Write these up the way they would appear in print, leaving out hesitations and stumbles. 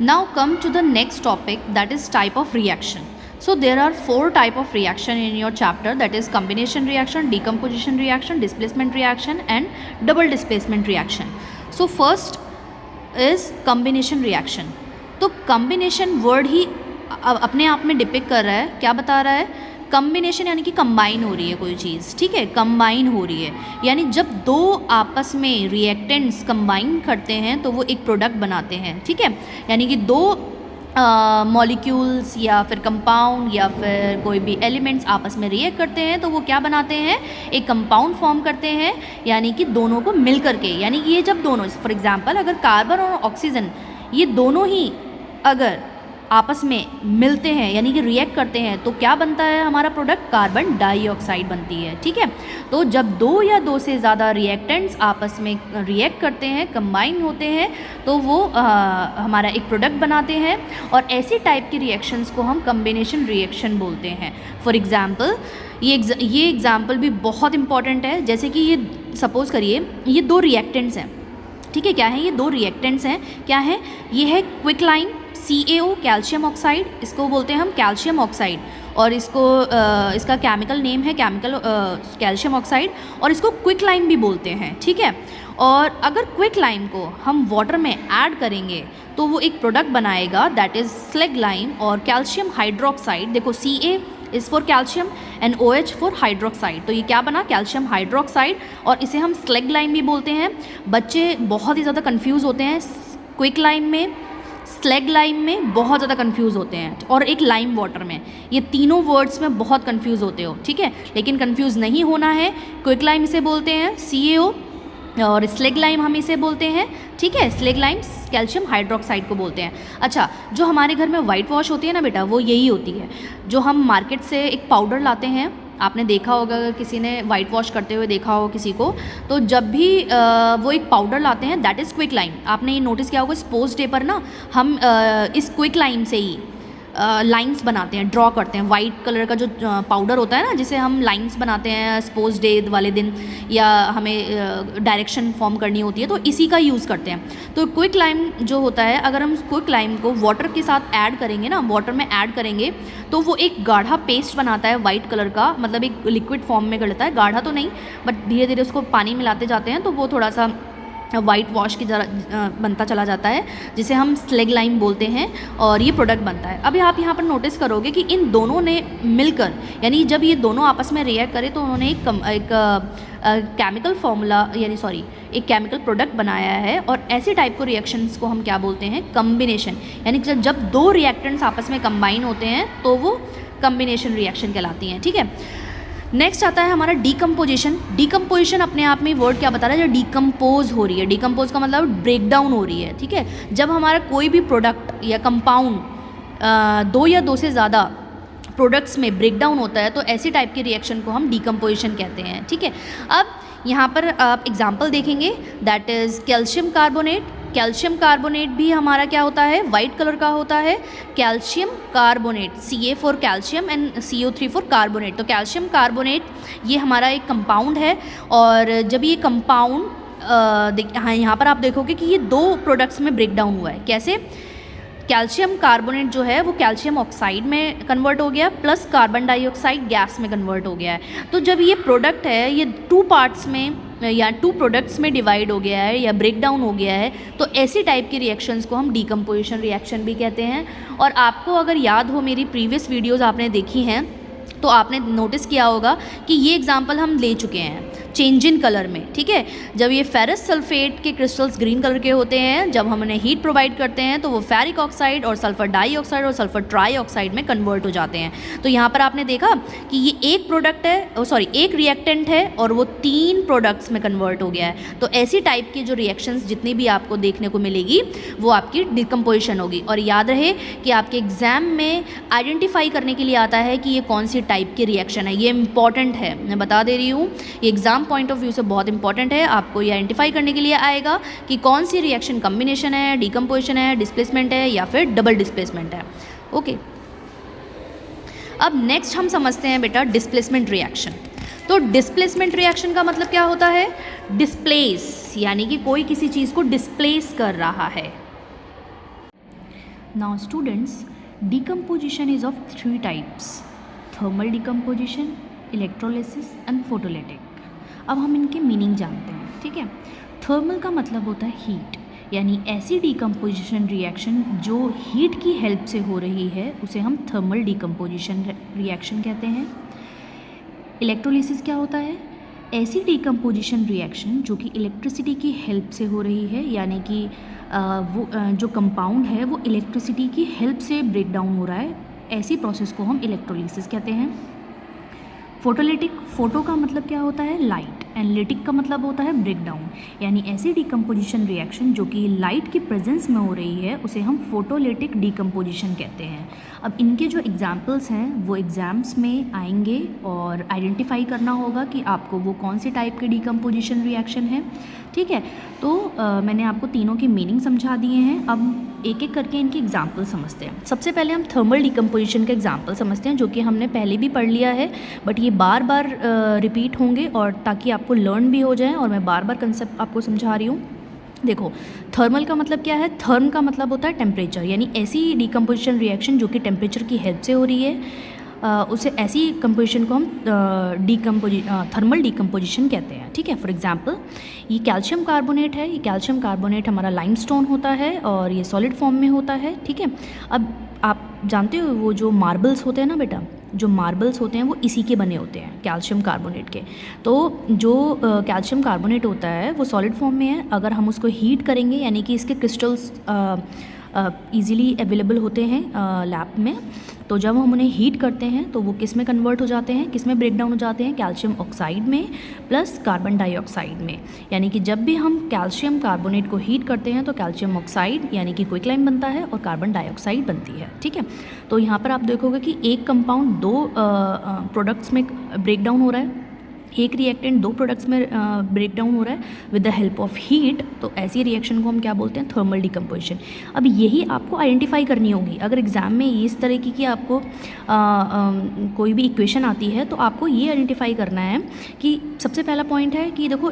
Now come to the next topic, that is type of reaction. So there are 4 type of reaction in your chapter, that is combination reaction, decomposition reaction, displacement reaction and double displacement reaction. So first is combination reaction. तो combination word ही अपने आप में depict कर रहा है, क्या बता रहा है, कम्बिनेशन यानी कि कंबाइन हो रही है कोई चीज़, ठीक है, कंबाइन हो रही है, यानी जब दो आपस में रिएक्टेंट्स कंबाइन करते हैं तो वो एक प्रोडक्ट बनाते हैं, ठीक है, यानी कि दो मॉलिक्यूल्स या फिर कंपाउंड या फिर कोई भी एलिमेंट्स आपस में रिएक्ट करते हैं तो वो क्या बनाते हैं, एक कंपाउंड फॉर्म करते हैं, यानी कि दोनों को मिल करके, यानी कि ये जब दोनों, फॉर एग्जांपल अगर कार्बन और ऑक्सीजन ये दोनों ही अगर आपस में मिलते हैं यानी कि रिएक्ट करते हैं तो क्या बनता है हमारा प्रोडक्ट, कार्बन डाइऑक्साइड बनती है, ठीक है। तो जब दो या दो से ज़्यादा रिएक्टेंट्स आपस में रिएक्ट करते हैं, कंबाइन होते हैं, तो वो हमारा एक प्रोडक्ट बनाते हैं और ऐसी टाइप की रिएक्शंस को हम कम्बिनेशन रिएक्शन बोलते हैं। फॉर एग्ज़ाम्पल ये एग्ज़ाम्पल भी बहुत इंपॉर्टेंट है, जैसे कि ये सपोज़ करिए ये दो रिएक्टेंट्स हैं, ठीक है, क्या है, ये दो रिएक्टेंट्स हैं, क्या है, ये है क्विकलाइन CaO कैल्शियम ऑक्साइड, इसको बोलते हैं हम कैल्शियम ऑक्साइड, और इसको इसका केमिकल नेम है कैल्शियम ऑक्साइड, और इसको क्विकलाइम भी बोलते हैं, ठीक है। और अगर क्विकलाइम को हम वाटर में ऐड करेंगे तो वो एक प्रोडक्ट बनाएगा, दैट इज़ स्लेगलाइम और कैल्शियम हाइड्रोक्साइड। देखो Ca is for calcium and OH for hydroxide, तो ये क्या बना, कैल्शियम हाइड्रोक्साइड, और इसे हम स्लेगलाइम भी बोलते हैं। बच्चे बहुत ही ज़्यादा कन्फ्यूज़ होते हैं, क्विकलाइम में, स्लेगलाइम में बहुत ज़्यादा कंफ्यूज होते हैं, और एक लाइम वाटर में, ये तीनों वर्ड्स में बहुत कंफ्यूज होते हो, ठीक है, लेकिन कंफ्यूज नहीं होना है। क्विकलाइम इसे बोलते हैं CaO और स्लेगलाइम हम इसे बोलते हैं, ठीक है, स्लेगलाइम कैल्शियम हाइड्रोक्साइड को बोलते हैं। अच्छा, जो हमारे घर में वाइट वॉश होती है ना बेटा, वो यही होती है, जो हम मार्केट से एक पाउडर लाते हैं, आपने देखा होगा, अगर किसी ने वाइट वॉश करते हुए देखा हो किसी को, तो जब भी वो एक पाउडर लाते हैं दैट इज़ क्विकलाइम। आपने ये नोटिस किया होगा, स्पोर्ट्स डे पर ना हम इस क्विकलाइम से ही लाइंस बनाते हैं, ड्रॉ करते हैं, वाइट कलर का जो पाउडर होता है ना, जिसे हम लाइंस बनाते हैं स्पोर्ट्स डे वाले दिन, या हमें डायरेक्शन फॉर्म करनी होती है तो इसी का यूज़ करते हैं। तो क्विकलाइम जो होता है, अगर हम क्विकलाइम को वाटर के साथ ऐड करेंगे ना, वाटर में ऐड करेंगे तो वो एक गाढ़ा पेस्ट बनाता है वाइट कलर का, मतलब एक लिक्विड फॉर्म में कर लेता है, गाढ़ा तो नहीं बट धीरे धीरे उसको पानी मिलाते जाते हैं तो वो थोड़ा सा वाइट वॉश की तरह बनता चला जाता है, जिसे हम स्लेगलाइम बोलते हैं, और ये प्रोडक्ट बनता है। अभी आप यहाँ पर नोटिस करोगे कि इन दोनों ने मिलकर, यानी जब ये दोनों आपस में रिएक्ट करें तो उन्होंने एक केमिकल फॉर्मूला एक केमिकल प्रोडक्ट बनाया है, और ऐसे टाइप को रिएक्शंस को हम क्या बोलते हैं, कम्बिनेशन, यानी जब दो रिएक्टेंट्स आपस में कंबाइन होते हैं तो वो कम्बिनेशन रिएक्शन कहलाती हैं, ठीक है। नेक्स्ट आता है हमारा डीकम्पोजिशन। डीकम्पोजिशन अपने आप में वर्ड क्या बता रहा है, जो डीकम्पोज हो रही है, डीकम्पोज का मतलब ब्रेक डाउन हो रही है, ठीक है। जब हमारा कोई भी प्रोडक्ट या कंपाउंड दो या दो से ज़्यादा प्रोडक्ट्स में ब्रेक डाउन होता है तो ऐसी टाइप के रिएक्शन को हम डीकम्पोजिशन कहते हैं, ठीक है। अब यहाँ पर आप एग्जाम्पल देखेंगे, that is calcium carbonate. Calcium carbonate भी हमारा क्या होता है, वाइट कलर का होता है, calcium carbonate, Ca for calcium and CO3 for carbonate. तो कैल्शियम कार्बोनेट ये हमारा एक कंपाउंड है, और जब ये कंपाउंड हाँ, यहाँ पर आप देखोगे कि ये दो प्रोडक्ट्स में ब्रेक डाउन हुआ है। कैसे, कैल्शियम कार्बोनेट जो है वो कैल्शियम ऑक्साइड में कन्वर्ट हो गया, प्लस कार्बन डाइऑक्साइड गैस में कन्वर्ट हो गया है। तो जब ये प्रोडक्ट है ये 2 पार्ट्स में या 2 प्रोडक्ट्स में डिवाइड हो गया है या ब्रेक डाउन हो गया है, तो ऐसी टाइप की रिएक्शंस को हम डीकम्पोजिशन रिएक्शन भी कहते हैं। और आपको अगर याद हो, मेरी प्रीवियस वीडियोस आपने देखी हैं तो आपने नोटिस किया होगा कि ये एग्जांपल हम ले चुके हैं चेंज इन कलर में, ठीक है। जब ये फेरस सल्फेट के क्रिस्टल्स ग्रीन कलर के होते हैं, जब हम उन्हें हीट प्रोवाइड करते हैं तो वो फेरिक ऑक्साइड और सल्फर डाइऑक्साइड और सल्फर ट्राइऑक्साइड में कन्वर्ट हो जाते हैं। तो यहाँ पर आपने देखा कि ये एक प्रोडक्ट है, एक रिएक्टेंट है और वो 3 प्रोडक्ट्स में कन्वर्ट हो गया है। तो ऐसी टाइप की जो रिएक्शंस जितनी भी आपको देखने को मिलेगी वो आपकी डिकम्पोजिशन होगी। और याद रहे कि आपके एग्जाम में आइडेंटिफाई करने के लिए आता है कि ये कौन सी टाइप की रिएक्शन है, ये इंपॉर्टेंट है, मैं बता दे रही हूँ, ये एग्जाम पॉइंट ऑफ व्यू से बहुत इंपॉर्टेंट है। आपको ये आइडेंटिफाई करने के लिए आएगा कि कौन सी रिएक्शन कम्बिनेशन है, डीकम्पोजिशन है, डिस्प्लेसमेंट है या फिर डबल डिस्प्लेसमेंट है, ओके। अब नेक्स्ट हम समझते हैं बेटा डिस्प्लेसमेंट रिएक्शन। तो डिस्प्लेसमेंट रिएक्शन का मतलब क्या होता है, डिस्प्लेस, यानी कि कोई किसी चीज़ को डिस्प्लेस कर रहा है। Now students, decomposition is of three types: thermal decomposition, electrolysis and photolytic. अब हम इनके मीनिंग जानते हैं, ठीक है। थर्मल का मतलब होता है हीट, यानी ऐसी डिकम्पोजिशन रिएक्शन जो हीट की हेल्प से हो रही है उसे हम थर्मल डिकम्पोजिशन रिएक्शन कहते हैं। इलेक्ट्रोलिसिस क्या होता है? ऐसी डिकम्पोजिशन रिएक्शन जो कि इलेक्ट्रिसिटी की हेल्प से हो रही है, यानी कि वो जो कंपाउंड है वो इलेक्ट्रिसिटी की हेल्प से ब्रेक डाउन हो रहा है, ऐसी प्रोसेस को हम इलेक्ट्रोलिसिस कहते हैं। फोटोलिटिक, फोटो का मतलब क्या होता है? लाइट, एंड लिटिक का मतलब होता है ब्रेक डाउन, यानी ऐसी डिकम्पोजिशन रिएक्शन जो कि लाइट की प्रेजेंस में हो रही है उसे हम फोटोलिटिक डिकम्पोजिशन कहते हैं। अब इनके जो एग्जाम्पल्स हैं वो एग्ज़ाम्स में आएंगे और आइडेंटिफाई करना होगा कि आपको वो कौन सी टाइप के डिकम्पोजिशन रिएक्शन है, ठीक है। तो मैंने आपको तीनों की मीनिंग समझा दिए हैं। अब एक एक करके इनके एग्जाम्पल समझते हैं। सबसे पहले हम थर्मल डिकम्पोजिशन का एग्जाम्पल समझते हैं, जो कि हमने पहले भी पढ़ लिया है, बट ये बार बार रिपीट होंगे और ताकि आपको लर्न भी हो जाए, और मैं बार बार कंसेप्ट आपको समझा रही हूँ। देखो, थर्मल का मतलब क्या है? थर्म का मतलब होता है टेम्परेचर, यानी ऐसी डिकम्पोजिशन रिएक्शन जो कि टेम्परेचर की हेल्प से हो रही है, उसे ऐसी कंपोजिशन को हम थर्मल डिकम्पोजिशन कहते हैं, ठीक है। फॉर एग्जांपल, ये कैल्शियम कार्बोनेट है, ये कैल्शियम कार्बोनेट हमारा लाइमस्टोन होता है और ये सॉलिड फॉर्म में होता है, ठीक है। अब आप जानते हो वो जो मार्बल्स होते हैं ना बेटा, जो मार्बल्स होते हैं वो इसी के बने होते हैं, कैल्शियम कार्बोनेट के। तो जो कैल्शियम कार्बोनेट होता है वो सॉलिड फॉर्म में है। अगर हम उसको हीट करेंगे, यानी कि इसके क्रिस्टल्स ईज़िली अवेलेबल होते हैं लैब में, तो जब हम उन्हें हीट करते हैं तो वो किस में कन्वर्ट हो जाते हैं, किस में ब्रेक डाउन हो जाते हैं? कैल्शियम ऑक्साइड में प्लस कार्बन डाइऑक्साइड में। यानी कि जब भी हम कैल्शियम कार्बोनेट को हीट करते हैं तो कैल्शियम ऑक्साइड यानी कि क्विकलाइन बनता है और कार्बन डाइऑक्साइड बनती है, ठीक है। तो यहाँ पर आप देखोगे कि एक कंपाउंड दो प्रोडक्ट्स में ब्रेक डाउन हो रहा है, एक रिएक्टेंट दो प्रोडक्ट्स में ब्रेक डाउन हो रहा है with the help of heat, तो ऐसी रिएक्शन को हम क्या बोलते हैं? Thermal decomposition. अब यही आपको आइडेंटिफाई करनी होगी। अगर एग्ज़ाम में इस तरह की आपको कोई भी इक्वेशन आती है तो आपको ये आइडेंटिफाई करना है कि सबसे पहला पॉइंट है कि देखो,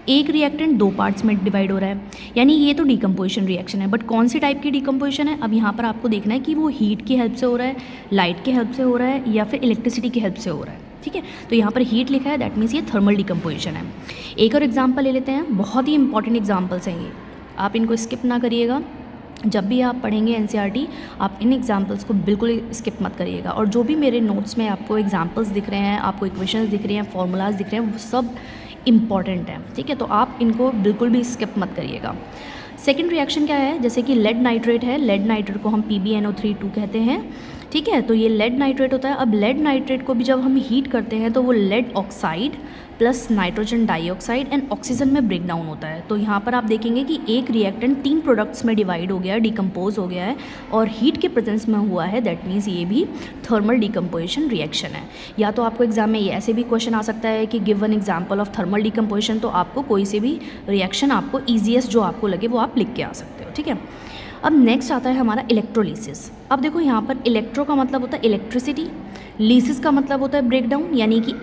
एक रिएक्टेंट दो पार्ट्स में डिवाइड हो रहा है, यानी ये तो डिकम्पोजिशन रिएक्शन है, बट कौन सी टाइप की डिकम्पोजिशन है? अब यहाँ पर आपको देखना है कि वो हीट की हेल्प से हो रहा है, लाइट की हेल्प से हो रहा है, या फिर इलेक्ट्रिसिटी की हेल्प से हो रहा है, ठीक है। तो यहाँ पर हीट लिखा है, दैट मीन्स ये थर्मल डिकम्पोजिशन है। एक और एग्जांपल ले लेते हैं, बहुत ही इंपॉर्टेंट एग्जांपल्स हैं ये, आप इनको स्किप ना करिएगा। जब भी आप पढ़ेंगे एनसीईआरटी, आप इन एग्जांपल्स को बिल्कुल स्किप मत करिएगा। और जो भी मेरे नोट्स में आपको एग्जांपल्स दिख रहे हैं, आपको इक्वेशंस दिख रही हैं, फॉर्मूलाज दिख रहे हैं, वो सब इम्पॉर्टेंट है, ठीक है। तो आप इनको बिल्कुल भी स्किप मत करिएगा। सेकेंड रिएक्शन क्या है? जैसे कि लेड नाइट्रेट है, लेड नाइट्रेट को हम PbNO3 कहते हैं, ठीक है। तो ये लेड नाइट्रेट होता है। अब लेड नाइट्रेट को भी जब हम हीट करते हैं तो वो lead oxide plus nitrogen dioxide and oxygen में ब्रेक डाउन होता है। तो यहाँ पर आप देखेंगे कि एक रिएक्टेंट 3 प्रोडक्ट्स में डिवाइड हो गया है, डिकम्पोज हो गया है और हीट के प्रेजेंस में हुआ है, दैट मीन्स ये भी थर्मल डिकम्पोजिशन रिएक्शन है। या तो आपको एग्जाम में ये ऐसे भी क्वेश्चन आ सकता है कि give one example of thermal decomposition, तो आपको कोई से भी रिएक्शन आपको ईजीएस्ट जो आपको लगे वो आप लिख के आ सकते हो, ठीक है। अब नेक्स्ट आता है हमारा इलेक्ट्रोलिसिस। अब देखो, यहाँ पर इलेक्ट्रो का मतलब होता है इलेक्ट्रिसिटी, लिसिस का मतलब होता है ब्रेक डाउन, यानी कि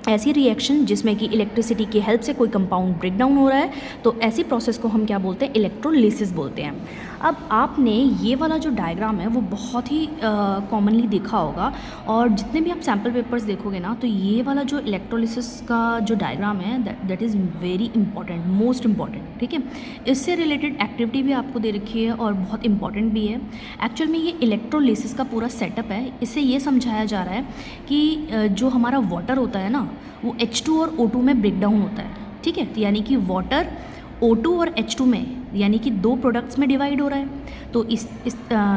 ऐसी रिएक्शन जिसमें कि इलेक्ट्रिसिटी की हेल्प से कोई कंपाउंड ब्रेक डाउन हो रहा है, तो ऐसी प्रोसेस को हम क्या बोलते हैं? इलेक्ट्रोलिसिस बोलते हैं। अब आपने ये वाला जो डायग्राम है वो बहुत ही कॉमनली देखा होगा, और जितने भी आप सैम्पल पेपर्स देखोगे ना, तो ये वाला जो इलेक्ट्रोलिसिस का जो डायग्राम है that is very important, most important, ठीक है। इससे रिलेटेड एक्टिविटी भी आपको दे रखी है और बहुत इंपॉर्टेंट भी है। एक्चुअल में ये इलेक्ट्रोलिसिस का पूरा सेटअप है। इससे ये समझाया जा रहा है कि जो हमारा वाटर होता है ना, वो H2 और O2 में ब्रेक डाउन होता है, ठीक है। यानी कि वाटर O2 और H2 में, यानी कि दो प्रोडक्ट्स में डिवाइड हो रहा है, तो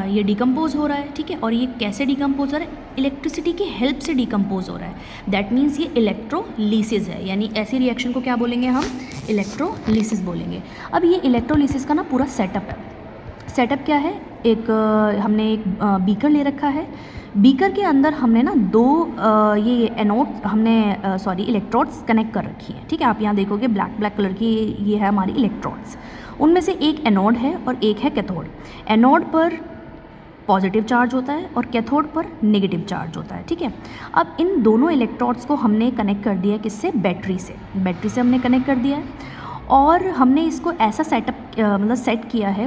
ये डिकम्पोज हो रहा है, ठीक है। और ये कैसे डिकम्पोज हो रहा है? इलेक्ट्रिसिटी की हेल्प से डिकम्पोज हो रहा है, दैट मीन्स ये इलेक्ट्रोलिसिस है। यानी ऐसी रिएक्शन को क्या बोलेंगे हम? इलेक्ट्रोलिसिस बोलेंगे। अब ये इलेक्ट्रोलिसिस का ना पूरा सेटअप है। सेटअप क्या है? हमने एक बीकर ले रखा है, बीकर के अंदर हमने ना दो ये एनोड इलेक्ट्रोड्स कनेक्ट कर रखी है, ठीक है। आप यहाँ देखोगे ब्लैक कलर की ये है हमारी इलेक्ट्रोड्स। उनमें से एक एनोड है और एक है कैथोड। एनोड पर पॉजिटिव चार्ज होता है और कैथोड पर नेगेटिव चार्ज होता है, ठीक है। अब इन दोनों इलेक्ट्रोड्स को हमने कनेक्ट कर दिया है, किससे? बैटरी से। बैटरी से हमने कनेक्ट कर दिया है। और हमने इसको ऐसा मतलब सेट किया है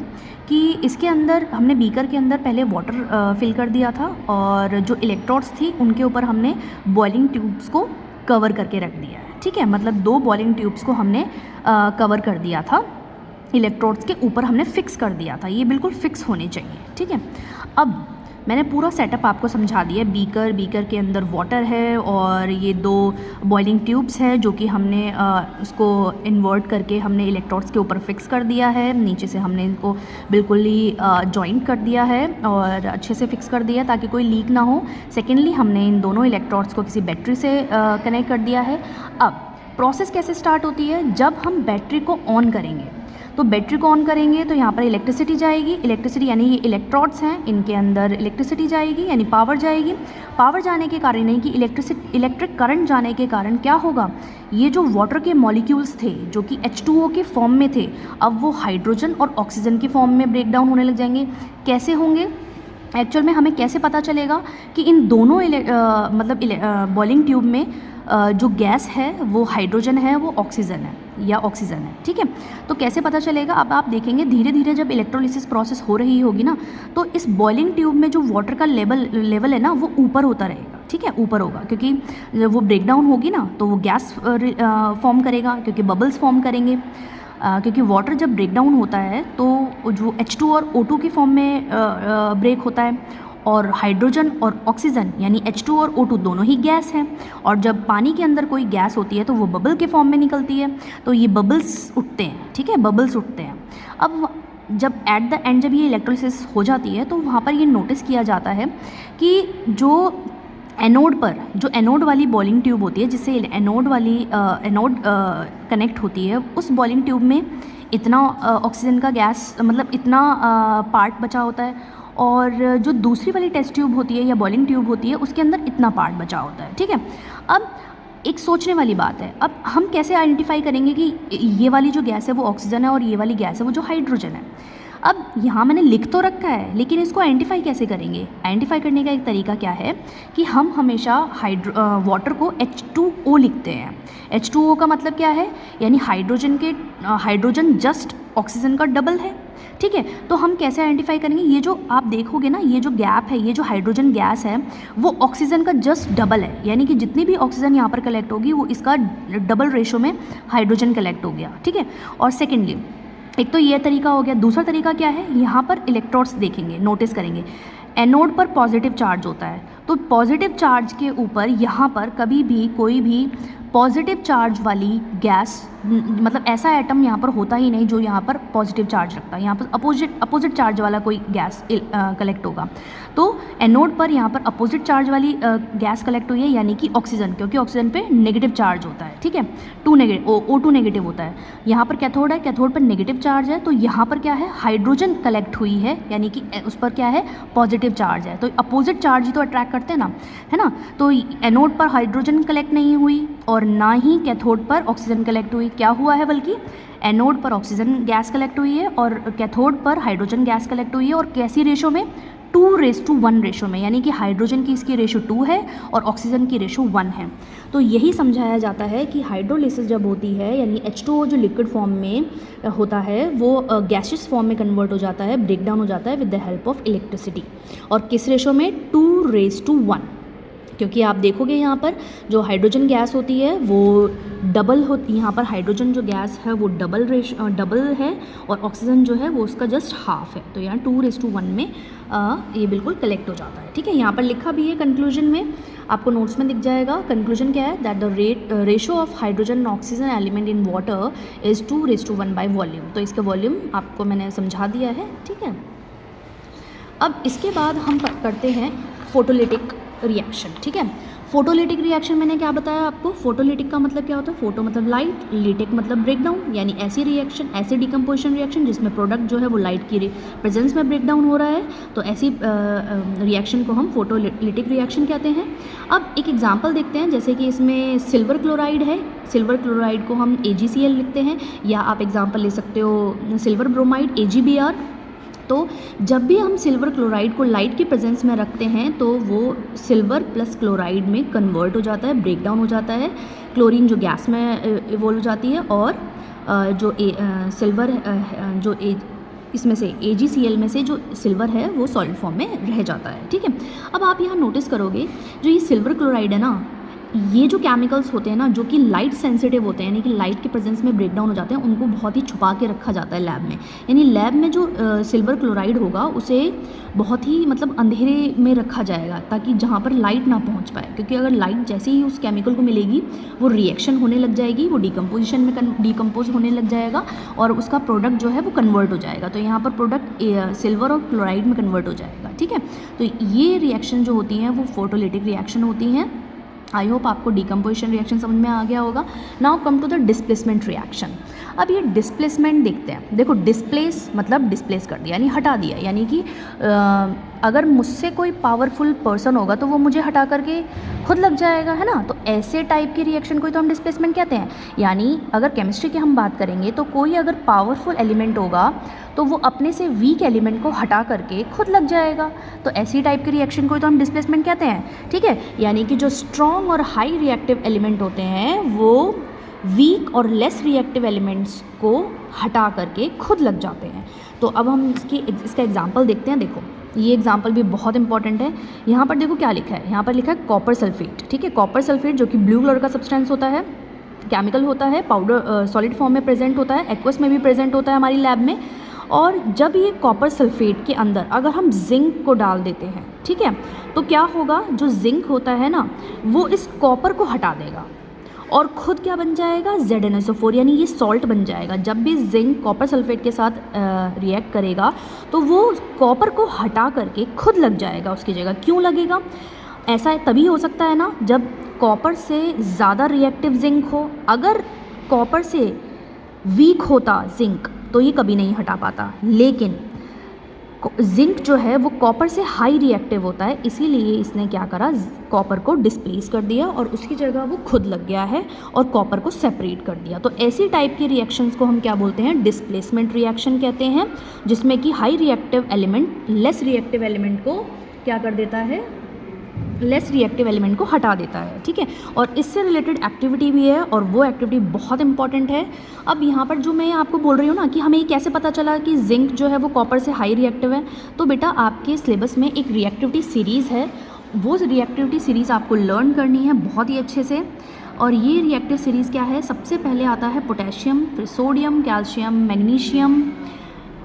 कि इसके अंदर हमने बीकर के अंदर पहले वाटर फिल कर दिया था और जो इलेक्ट्रोड्स थी उनके ऊपर हमने बॉइलिंग ट्यूब्स को कवर करके रख दिया है, ठीक है। मतलब 2 बॉइलिंग ट्यूब्स को हमने कवर कर दिया था, इलेक्ट्रोड्स के ऊपर हमने फिक्स कर दिया था, ये बिल्कुल फिक्स होने चाहिए, ठीक है। अब मैंने पूरा सेटअप आपको समझा दिया। बीकर के अंदर वाटर है और ये 2 बॉइलिंग ट्यूब्स हैं जो कि हमने उसको इन्वर्ट करके हमने इलेक्ट्रोड्स के ऊपर फिक्स कर दिया है। नीचे से हमने इनको बिल्कुल ही जॉइंट कर दिया है और अच्छे से फिक्स कर दिया ताकि कोई लीक ना हो। सेकेंडली हमने इन दोनों इलेक्ट्रोड्स को किसी बैटरी से कनेक्ट कर दिया है। अब प्रोसेस कैसे स्टार्ट होती है, जब हम बैटरी को ऑन करेंगे तो बैटरी को ऑन करेंगे तो यहाँ पर इलेक्ट्रिसिटी जाएगी, इलेक्ट्रिसिटी यानी ये इलेक्ट्रोड्स हैं, इनके अंदर इलेक्ट्रिसिटी जाएगी यानी पावर जाएगी। पावर जाने के कारण नहीं कि इलेक्ट्रिक करंट जाने के कारण क्या होगा, ये जो वाटर के मॉलिक्यूल्स थे जो कि H2O के फॉर्म में थे, अब वो हाइड्रोजन और ऑक्सीजन के फॉर्म में ब्रेक डाउन होने लग जाएंगे। कैसे होंगे एक्चुअल में, हमें कैसे पता चलेगा कि इन दोनों बॉइलिंग ट्यूब में जो गैस है वो हाइड्रोजन है, वो ऑक्सीजन है या ऑक्सीजन है, ठीक है। तो कैसे पता चलेगा, अब आप देखेंगे धीरे धीरे जब इलेक्ट्रोलिसिस प्रोसेस हो रही होगी ना, तो इस बॉइलिंग ट्यूब में जो वाटर का लेवल है ना वो ऊपर होता रहेगा, ठीक है, ऊपर होगा, क्योंकि जब वो ब्रेक डाउन होगी ना तो वो गैस फॉर्म करेगा, क्योंकि बबल्स फॉर्म करेंगे। क्योंकि वाटर जब ब्रेक डाउन होता है तो जो H2 और O2 के फॉर्म में ब्रेक होता है, और हाइड्रोजन और ऑक्सीजन यानी H2 और O2 दोनों ही गैस हैं, और जब पानी के अंदर कोई गैस होती है तो वो बबल के फॉर्म में निकलती है, तो ये बबल्स उठते हैं, ठीक है, बबल्स उठते हैं। अब जब एट द एंड जब ये इलेक्ट्रोलिसिस हो जाती है तो वहाँ पर ये नोटिस किया जाता है कि जो एनोड वाली बॉइलिंग ट्यूब होती है, जिससे एनोड कनेक्ट होती है, उस बॉइलिंग ट्यूब में इतना ऑक्सीजन का गैस मतलब इतना पार्ट बचा होता है, और जो दूसरी वाली टेस्ट ट्यूब होती है या बॉइलिंग ट्यूब होती है उसके अंदर इतना पार्ट बचा होता है, ठीक है। अब एक सोचने वाली बात है, अब हम कैसे आइडेंटिफाई करेंगे कि ये वाली जो गैस है वो ऑक्सीजन है और ये वाली गैस है वो जो हाइड्रोजन है। अब यहाँ मैंने लिख तो रखा है, लेकिन इसको आइडेंटिफाई कैसे करेंगे। आइडेंटिफाई करने का एक तरीका क्या है कि हम हमेशा वाटर को H2O लिखते हैं। H2O का मतलब क्या है, यानी हाइड्रोजन जस्ट ऑक्सीजन का डबल है, ठीक है। तो हम कैसे आइडेंटिफाई करेंगे, ये जो आप देखोगे ना, ये जो गैप है, ये जो हाइड्रोजन गैस है वो ऑक्सीजन का जस्ट डबल है, यानी कि जितनी भी ऑक्सीजन यहाँ पर कलेक्ट होगी वो इसका डबल रेशो में हाइड्रोजन कलेक्ट हो गया, ठीक है। और सेकेंडली एक तो ये तरीका हो गया। दूसरा तरीका क्या है, यहाँ पर इलेक्ट्रोड्स देखेंगे, नोटिस करेंगे, एनोड पर पॉजिटिव चार्ज होता है, तो पॉजिटिव चार्ज के ऊपर यहाँ पर कभी भी कोई भी पॉजिटिव चार्ज वाली गैस मतलब ऐसा एटम यहाँ पर होता ही नहीं जो यहाँ पर पॉजिटिव चार्ज रखता है। यहाँ पर अपोजिट चार्ज वाला कोई गैस कलेक्ट होगा। तो एनोड पर यहाँ पर अपोजिट चार्ज वाली गैस कलेक्ट हुई है, यानी कि ऑक्सीजन, क्योंकि ऑक्सीजन पे नेगेटिव चार्ज होता है, ठीक है, O2 नेगेटिव होता है। यहाँ पर कैथोड है, कैथोड पर नेगेटिव चार्ज है, तो यहाँ पर क्या है, हाइड्रोजन कलेक्ट हुई है, यानी कि उस पर क्या है, पॉजिटिव चार्ज है। तो अपोजिट चार्ज ही तो अट्रैक्ट करते हैं ना, है ना। तो एनोड पर हाइड्रोजन कलेक्ट नहीं हुई और ना ही कैथोड पर ऑक्सीजन कलेक्ट हुई। क्या हुआ है, बल्कि एनोड पर ऑक्सीजन गैस कलेक्ट हुई है और कैथोड पर हाइड्रोजन गैस कलेक्ट हुई है, और कैसी रेशो में, 2:1 रेशो में, यानी कि हाइड्रोजन की इसकी रेशो 2 है और ऑक्सीजन की रेशो 1 है। तो यही समझाया जाता है कि हाइड्रोलिसिस जब होती है, यानी H2O जो लिक्विड फॉर्म में होता है वो गैसियस फॉर्म में कन्वर्ट हो जाता है, ब्रेक डाउन हो जाता है with the help of electricity, और किस रेशो में, 2:1, क्योंकि आप देखोगे यहाँ पर जो हाइड्रोजन गैस होती है वो डबल होती, यहाँ पर हाइड्रोजन जो गैस है वो डबल है और ऑक्सीजन जो है वो उसका जस्ट हाफ है, तो यहाँ 2:1 में ये बिल्कुल कलेक्ट हो जाता है, ठीक है। यहाँ पर लिखा भी है कंक्लूजन में, आपको नोट्स में दिख जाएगा। कंक्लूजन क्या है, that the ratio of hydrogen and oxygen element in water is 2:1 by volume. तो इसका वॉल्यूम आपको मैंने समझा दिया है, ठीक है। अब इसके बाद हम करते हैं फोटोलिटिक रिएक्शन, ठीक है। फोटोलिटिक रिएक्शन मैंने क्या बताया आपको, फोटोलिटिक का मतलब क्या होता है, फोटो मतलब लाइट, लिटिक मतलब ब्रेकडाउन, यानी ऐसी रिएक्शन, ऐसी डिकम्पोजिशन रिएक्शन जिसमें प्रोडक्ट जो है वो लाइट की प्रेजेंस में ब्रेकडाउन हो रहा है, तो ऐसी रिएक्शन को हम फोटोलिटिक रिएक्शन कहते हैं। अब एक एग्जांपल देखते हैं, जैसे कि इसमें सिल्वर क्लोराइड है, सिल्वर क्लोराइड को हम AgCl लिखते हैं, या आप एग्जाम्पल ले सकते हो सिल्वर ब्रोमाइड AgBr, तो जब भी हम सिल्वर क्लोराइड को लाइट की प्रेजेंस में रखते हैं तो वो सिल्वर प्लस क्लोराइड में कन्वर्ट हो जाता है, ब्रेक डाउन हो जाता है, क्लोरीन जो गैस में इवोल्व हो जाती है और सिल्वर जो इसमें से AgCl में से जो सिल्वर है वो सॉलिड फॉर्म में रह जाता है। ठीक है, अब आप यहाँ नोटिस करोगे जो ये सिल्वर क्लोराइड है ना, ये जो केमिकल्स होते हैं ना जो कि लाइट सेंसिटिव होते हैं यानी कि लाइट के प्रेजेंस में ब्रेक डाउन हो जाते हैं, उनको बहुत ही छुपा के रखा जाता है लैब में। यानी लैब में जो सिल्वर क्लोराइड होगा उसे बहुत ही मतलब अंधेरे में रखा जाएगा ताकि जहाँ पर लाइट ना पहुँच पाए, क्योंकि अगर लाइट जैसे ही उस केमिकल को मिलेगी वो रिएक्शन होने लग जाएगी, वो डिकम्पोजिशन में डिकम्पोज होने लग जाएगा और उसका प्रोडक्ट जो है वो कन्वर्ट हो जाएगा। तो यहाँ पर प्रोडक्ट सिल्वर और क्लोराइड में कन्वर्ट हो जाएगा। ठीक है, तो ये रिएक्शन जो होती हैं वो फोटोलिटिक रिएक्शन होती हैं। आई होप आपको डिकम्पोजिशन रिएक्शन समझ में आ गया होगा। Now come to the displacement reaction. अब ये डिस्प्लेसमेंट देखते हैं। देखो, डिस्प्लेस मतलब डिस्प्लेस कर दिया यानी हटा दिया, यानी कि अगर मुझसे कोई पावरफुल पर्सन होगा तो वो मुझे हटा करके खुद लग जाएगा, है ना। तो ऐसे टाइप की रिएक्शन को तो हम डिस्प्लेसमेंट कहते हैं। यानी अगर केमिस्ट्री की हम बात करेंगे तो कोई अगर पावरफुल एलिमेंट होगा तो वो अपने से वीक एलिमेंट को हटा करके खुद लग जाएगा। तो ऐसी टाइप की रिएक्शन को तो हम डिस्प्लेसमेंट कहते हैं। ठीक है, यानी कि जो स्ट्रॉन्ग और हाई रिएक्टिव एलिमेंट होते हैं वो वीक और लेस रिएक्टिव एलिमेंट्स को हटा करके खुद लग जाते हैं। तो अब हम इसका एग्जांपल देखते हैं। देखो, ये एग्जांपल भी बहुत इंपॉर्टेंट है। यहाँ पर देखो क्या लिखा है, यहाँ पर लिखा है कॉपर सल्फेट। ठीक है, कॉपर सल्फेट जो कि ब्लू कलर का सब्सटेंस होता है, केमिकल होता है, पाउडर सॉलिड फॉर्म में प्रेजेंट होता है, एक्वस में भी प्रेजेंट होता है हमारी लैब में। और जब ये कॉपर सल्फेट के अंदर अगर हम जिंक को डाल देते हैं, ठीक है, तो क्या होगा, जो जिंक होता है ना वो इस कॉपर को हटा देगा और खुद क्या बन जाएगा, ZnSO4, यानी ये सॉल्ट बन जाएगा। जब भी जिंक कॉपर सल्फेट के साथ रिएक्ट करेगा तो वो कॉपर को हटा करके खुद लग जाएगा उसकी जगह। क्यों लगेगा? ऐसा तभी हो सकता है ना जब कॉपर से ज़्यादा रिएक्टिव जिंक हो। अगर कॉपर से वीक होता जिंक तो ये कभी नहीं हटा पाता, लेकिन जिंक जो है वो कॉपर से हाई रिएक्टिव होता है, इसीलिए इसने क्या करा, कॉपर को डिस्प्लेस कर दिया और उसकी जगह वो खुद लग गया है और कॉपर को सेपरेट कर दिया। तो ऐसी टाइप की रिएक्शंस को हम क्या बोलते हैं, डिस्प्लेसमेंट रिएक्शन कहते हैं, जिसमें कि high reactive element less reactive element को क्या कर देता है, लेस रिएक्टिव एलिमेंट को हटा देता है। ठीक है, और इससे रिलेटेड एक्टिविटी भी है और वो एक्टिविटी बहुत इंपॉर्टेंट है। अब यहाँ पर जो मैं आपको बोल रही हूँ ना कि हमें ये कैसे पता चला कि जिंक जो है वो कॉपर से हाई रिएक्टिव है, तो बेटा आपके सिलेबस में एक रिएक्टिविटी सीरीज़ है, वो रिएक्टिविटी सीरीज़ आपको लर्न करनी है बहुत ही अच्छे से। और ये रिएक्टिव सीरीज़ क्या है, सबसे पहले आता है पोटेशियम, फिर sodium, calcium,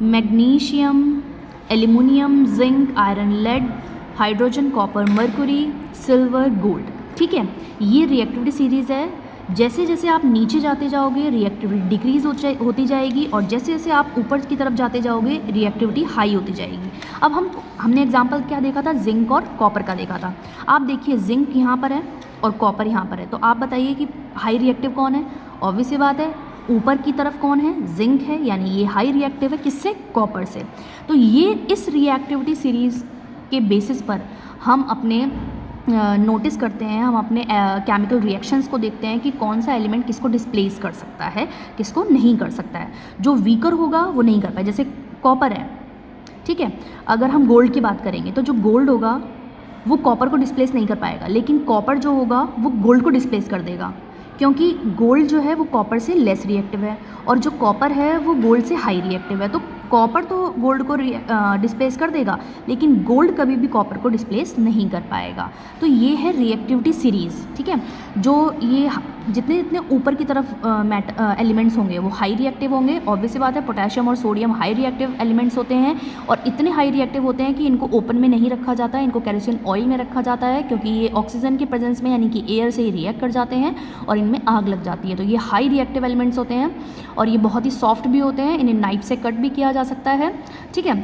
magnesium, aluminium, zinc, iron, lead, hydrogen, copper, mercury, silver, gold. ठीक है, ये रिएक्टिविटी सीरीज़ है। जैसे जैसे आप नीचे जाते जाओगे रिएक्टिविटी डिक्रीज होती जाएगी और जैसे जैसे आप ऊपर की तरफ जाते जाओगे रिएक्टिविटी हाई होती जाएगी। अब हमने एग्जांपल क्या देखा था, जिंक और कॉपर का देखा था। आप देखिए जिंक यहाँ पर है और कॉपर यहाँ पर है, तो आप बताइए कि हाई रिएक्टिव कौन है। ऑब्वियस सी बात है, ऊपर की तरफ कौन है, जिंक है, यानी ये हाई रिएक्टिव है, किससे, कॉपर से। तो ये इस रिएक्टिविटी सीरीज़ के बेसिस पर हम अपने नोटिस करते हैं, हम अपने केमिकल रिएक्शंस को देखते हैं कि कौन सा एलिमेंट किसको डिस्प्लेस कर सकता है, किसको नहीं कर सकता है। जो वीकर होगा वो नहीं कर पाए, जैसे कॉपर है, ठीक है। अगर हम गोल्ड की बात करेंगे तो जो गोल्ड होगा वो कॉपर को डिस्प्लेस नहीं कर पाएगा, लेकिन कॉपर जो होगा वो गोल्ड को डिस्प्लेस कर देगा, क्योंकि गोल्ड जो है वो कॉपर से लेस रिएक्टिव है और जो कॉपर है वो गोल्ड से हाई रिएक्टिव है। तो कॉपर तो गोल्ड को डिस्प्लेस कर देगा, लेकिन गोल्ड कभी भी कॉपर को डिस्प्लेस नहीं कर पाएगा। तो ये है रिएक्टिविटी सीरीज़, ठीक है। जो ये जितने जितने ऊपर की तरफ एलिमेंट्स होंगे वो हाई रिएक्टिव होंगे। ऑब्वियस सी बात है, पोटेशियम और सोडियम हाई रिएक्टिव एलिमेंट्स होते हैं और इतने हाई रिएक्टिव होते हैं कि इनको ओपन में नहीं रखा जाता है, इनको केरोसिन ऑयल में रखा जाता है, क्योंकि ये ऑक्सीजन के प्रेजेंस में यानी कि एयर से ही रिएक्ट कर जाते हैं और इनमें आग लग जाती है। तो ये हाई रिएक्टिव एलिमेंट्स होते हैं और ये बहुत ही सॉफ्ट भी होते हैं, इन्हें नाइफ से कट भी किया जा सकता है, ठीक है।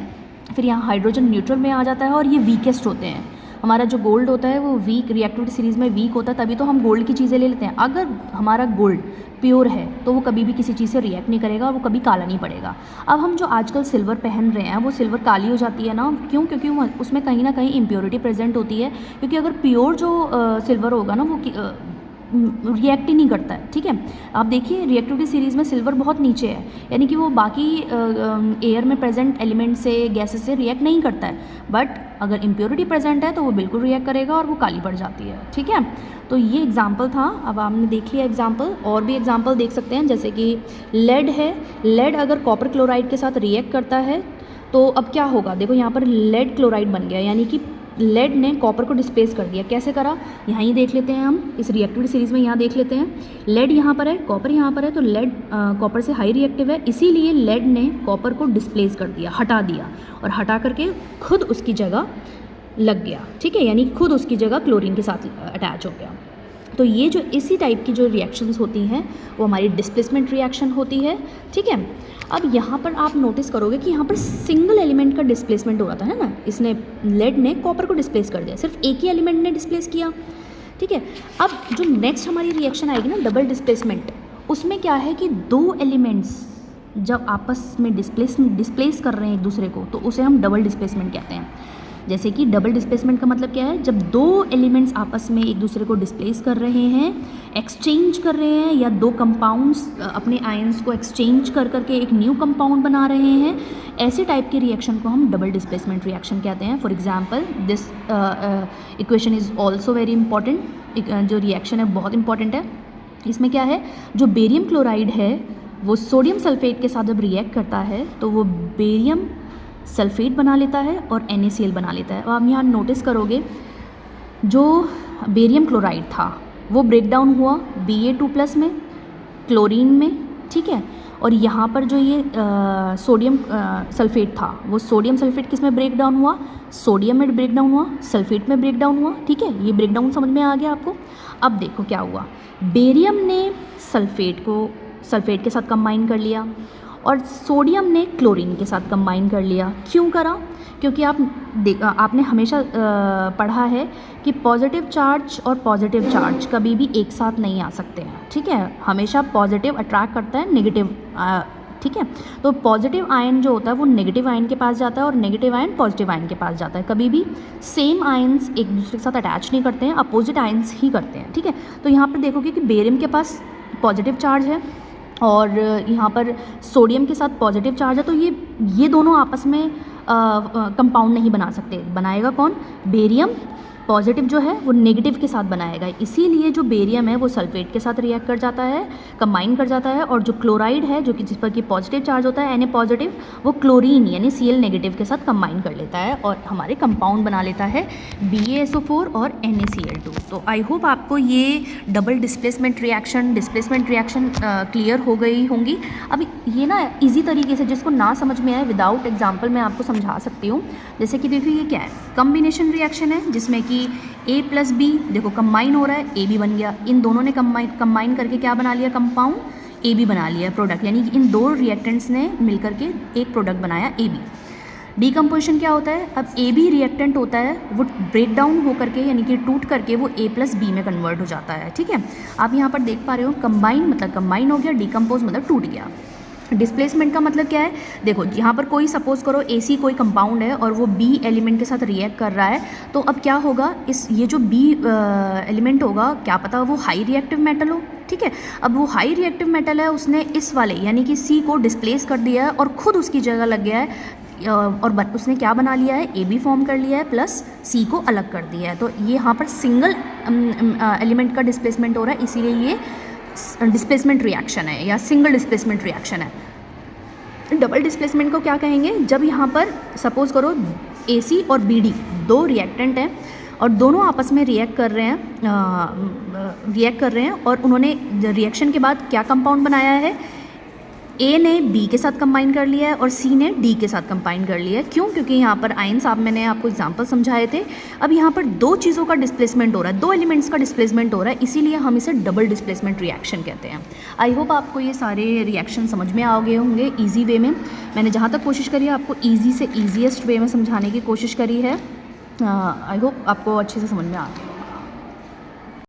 फिर यहाँ हाइड्रोजन न्यूट्रल में आ जाता है और ये वीकेस्ट होते हैं। हमारा जो गोल्ड होता है वो वीक रिएक्टिविटी सीरीज़ में वीक होता है, तभी तो हम गोल्ड की चीज़ें ले लेते हैं। अगर हमारा गोल्ड प्योर है तो वो कभी भी किसी चीज़ से रिएक्ट नहीं करेगा और वो कभी काला नहीं पड़ेगा। अब हम जो आजकल सिल्वर पहन रहे हैं वो सिल्वर काली हो जाती है ना, क्यों? क्योंकि उसमें कहीं ना कहीं इम्प्योरिटी प्रेजेंट होती है। क्योंकि अगर प्योर जो सिल्वर होगा ना रिएक्ट ही नहीं करता है, ठीक है। आप देखिए रिएक्टिविटी सीरीज़ में सिल्वर बहुत नीचे है, यानी कि वो बाकी एयर में प्रेजेंट एलिमेंट से, गैसेस से रिएक्ट नहीं करता है, बट अगर इम्प्योरिटी प्रेजेंट है तो वो बिल्कुल रिएक्ट करेगा और वो काली पड़ जाती है, ठीक है। तो ये एग्जाम्पल था, अब आपने देख लिया एग्जाम्पल। और भी एग्जाम्पल देख सकते हैं, जैसे कि लेड है, लेड अगर कॉपर क्लोराइड के साथ रिएक्ट करता है तो अब क्या होगा, देखो यहाँ पर लेड क्लोराइड बन गया, यानी कि लेड ने कॉपर को डिस्प्लेस कर दिया। कैसे करा, यहाँ ही देख लेते हैं हम, इस रिएक्टिविटी सीरीज़ में यहाँ देख लेते हैं। लेड यहाँ पर है, कॉपर यहाँ पर है, तो लेड कॉपर से हाई रिएक्टिव है, इसीलिए लेड ने कॉपर को डिस्प्लेस कर दिया, हटा दिया, और हटा करके खुद उसकी जगह लग गया, ठीक है, यानी खुद उसकी जगह क्लोरीन के साथ अटैच हो गया। तो ये जो इसी टाइप की जो रिएक्शंस होती हैं वो हमारी डिस्प्लेसमेंट रिएक्शन होती है, ठीक है। अब यहाँ पर आप नोटिस करोगे कि यहाँ पर सिंगल एलिमेंट का डिस्प्लेसमेंट हो रहा था, है ना, इसने लेड ने कॉपर को डिस्प्लेस कर दिया, सिर्फ एक ही एलिमेंट ने डिस्प्लेस किया, ठीक है। अब जो नेक्स्ट हमारी रिएक्शन आएगी ना, डबल डिस्प्लेसमेंट, उसमें क्या है कि दो एलिमेंट्स जब आपस में डिस्प्लेस कर रहे हैं एक दूसरे को, तो उसे हम डबल डिस्प्लेसमेंट कहते हैं। जैसे कि डबल डिस्प्लेसमेंट का मतलब क्या है, जब दो एलिमेंट्स आपस में एक दूसरे को डिस्प्लेस कर रहे हैं, एक्सचेंज कर रहे हैं, या दो कंपाउंड्स अपने आयंस को एक्सचेंज कर करके एक न्यू कंपाउंड बना रहे हैं, ऐसे टाइप के रिएक्शन को हम डबल डिस्प्लेसमेंट रिएक्शन कहते हैं। For example this equation is also very important, जो रिएक्शन है बहुत इंपॉर्टेंट है। इसमें क्या है, जो बेरियम क्लोराइड है वो सोडियम सल्फेट के साथ जब रिएक्ट करता है तो वो बेरियम सल्फेट बना लेता है और NaCl बना लेता है। अब आप यहाँ नोटिस करोगे जो बेरियम क्लोराइड था वो ब्रेक डाउन हुआ Ba2+ में, क्लोरीन में, ठीक है। और यहाँ पर जो ये सोडियम सल्फेट था, वो सोडियम सल्फेट किस में ब्रेक डाउन हुआ, सोडियम में ब्रेक डाउन हुआ, सल्फेट में ब्रेक डाउन हुआ, ठीक है। ये ब्रेक डाउन समझ में आ गया आपको। अब देखो क्या हुआ, बेरियम ने सल्फेट के साथ कंबाइन कर लिया और सोडियम ने क्लोरीन के साथ कंबाइन कर लिया। क्यों करा, क्योंकि आपने हमेशा पढ़ा है कि पॉजिटिव चार्ज और पॉजिटिव चार्ज कभी भी एक साथ नहीं आ सकते हैं, ठीक है। हमेशा पॉजिटिव अट्रैक्ट करता है नेगेटिव, ठीक है। तो पॉजिटिव आयन जो होता है वो नेगेटिव आयन के पास जाता है और नेगेटिव आयन पॉजिटिव आयन के पास जाता है। कभी भी सेम आयन्स एक दूसरे के साथ अटैच नहीं करते हैं, अपोजिट आयन्स ही करते हैं, ठीक है। तो यहाँ पर देखोगे कि बेरियम के पास पॉजिटिव चार्ज है और यहाँ पर सोडियम के साथ पॉजिटिव चार्ज है, तो ये दोनों आपस में कंपाउंड नहीं बना सकते। बनाएगा कौन, बेरियम पॉजिटिव जो है वो नेगेटिव के साथ बनाएगा, इसीलिए जो बेरियम है वो सल्फेट के साथ रिएक्ट कर जाता है, कंबाइन कर जाता है, और जो क्लोराइड है जो कि जिस पर कि पॉजिटिव चार्ज होता है Na पॉजिटिव, वो क्लोरीन यानी Cl नेगेटिव के साथ कंबाइन कर लेता है और हमारे कंपाउंड बना लेता है BaSO4 और NaCl2। तो आई होप आपको ये डबल डिस्प्लेसमेंट रिएक्शन क्लियर हो गई होंगी। अब ये ना ईजी तरीके से जिसको ना समझ में आए विदाउट एग्जाम्पल मैं आपको समझा सकती हूँ। जैसे कि देखिए ये क्या है, कम्बिनेशन रिएक्शन है जिसमें कि A+B देखो कंबाइन हो रहा है, AB बन गया। इन दोनों ने कंबाइन करके क्या बना लिया, कंपाउंड AB बना लिया, प्रोडक्ट, यानी कि इन दो रिएक्टेंट्स ने मिलकर के एक प्रोडक्ट बनाया AB। डीकम्पोजिशन क्या होता है, अब AB रिएक्टेंट होता है वो ब्रेक डाउन होकर के यानी कि टूट करके वो A+B में कन्वर्ट हो जाता है, ठीक है। आप यहाँ पर देख पा रहे हो कंबाइन मतलब कंबाइन हो गया, डीकम्पोज मतलब टूट गया। डिस्प्लेसमेंट का मतलब क्या है, देखो यहाँ पर कोई सपोज करो AC कोई कंपाउंड है और वो B एलिमेंट के साथ रिएक्ट कर रहा है, तो अब क्या होगा, ये जो B एलिमेंट होगा क्या पता वो हाई रिएक्टिव मेटल हो, ठीक है। अब वो हाई रिएक्टिव मेटल है, उसने इस वाले यानी कि C को डिस्प्लेस कर दिया है और खुद उसकी जगह लग गया है और उसने क्या बना लिया है, AB फॉर्म कर लिया है प्लस C को अलग कर दिया है। तो ये यहाँ पर सिंगल एलिमेंट का डिस्प्लेसमेंट हो रहा है, इसीलिए ये डिस्प्लेसमेंट रिएक्शन है या सिंगल डिस्प्लेसमेंट रिएक्शन है। डबल डिस्प्लेसमेंट को क्या कहेंगे, जब यहाँ पर सपोज करो AC और BD दो रिएक्टेंट हैं और दोनों आपस में रिएक्ट कर रहे हैं और उन्होंने रिएक्शन के बाद क्या कंपाउंड बनाया है, A ने B के साथ कंबाइन कर लिया है और C ने D के साथ कंबाइन कर लिया है। क्यों, क्योंकि यहाँ पर आयंस मैंने आपको एग्जांपल समझाए थे। अब यहाँ पर दो चीज़ों का डिस्प्लेसमेंट हो रहा है, दो एलिमेंट्स का डिस्प्लेसमेंट हो रहा है, इसीलिए हम इसे डबल डिस्प्लेसमेंट रिएक्शन कहते हैं। आई होप आपको ये सारे रिएक्शन समझ में आ गए होंगे ईजी वे में। मैंने जहाँ तक कोशिश करी है आपको ईजी से ईजीएस्ट वे में समझाने की कोशिश करी है। आई होप आपको अच्छे से समझ में आ गया।